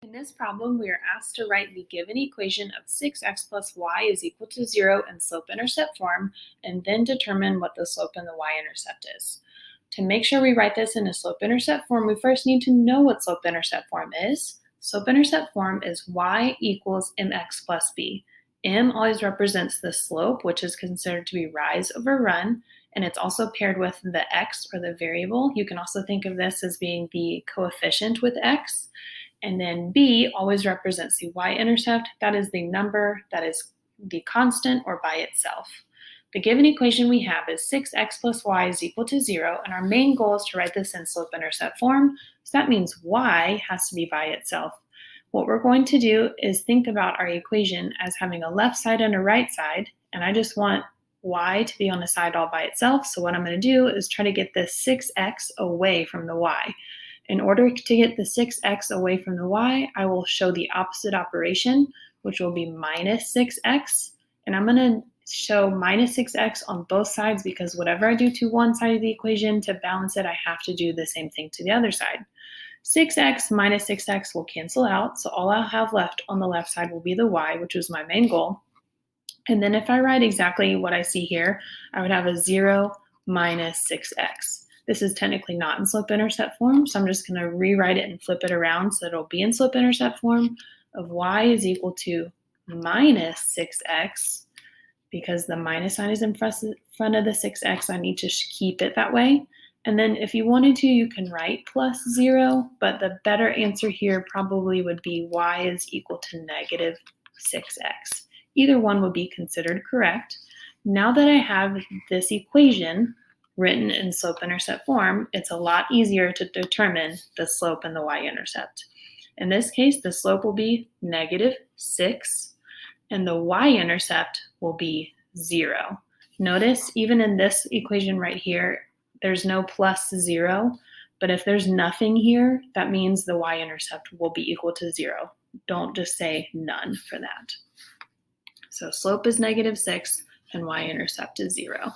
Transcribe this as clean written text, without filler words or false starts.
In this problem, we are asked to write the given equation of 6x plus y is equal to 0 in slope-intercept form, and then determine what the slope and the y-intercept is. To make sure we write this in a slope-intercept form, we first need to know what slope-intercept form is. Slope-intercept form is y equals mx plus b. M always represents the slope, which is considered to be rise over run, and it's also paired with the x, or the variable. You can also think of this as being the coefficient with x. And then b always represents the y-intercept. That is the number that is the constant or by itself. The given equation we have is 6x plus y is equal to 0, and our main goal is to write this in slope-intercept form, so that means y has to be by itself. What we're going to do is think about our equation as having a left side and a right side, and I just want y to be on a side all by itself, so what I'm going to do is try to get this 6x away from the y. In order to get the 6x away from the y, I will show the opposite operation, which will be minus 6x. And I'm going to show minus 6x on both sides because whatever I do to one side of the equation, to balance it, I have to do the same thing to the other side. 6x minus 6x will cancel out, so all I'll have left on the left side will be the y, which was my main goal. And then if I write exactly what I see here, I would have a 0 minus 6x. This is technically not in slope-intercept form, so I'm just going to rewrite it and flip it around so it'll be in slope-intercept form of y is equal to minus 6x. Because the minus sign is in front of the 6x, I need to keep it that way. And then if you wanted to, you can write plus 0, but the better answer here probably would be y is equal to negative 6x. Either one would be considered correct. Now that I have this equation written in slope-intercept form, it's a lot easier to determine the slope and the y-intercept. In this case, the slope will be negative 6, and the y-intercept will be 0. Notice, even in this equation right here, there's no plus 0, but if there's nothing here, that means the y-intercept will be equal to 0. Don't just say none for that. So slope is negative 6, and y-intercept is 0.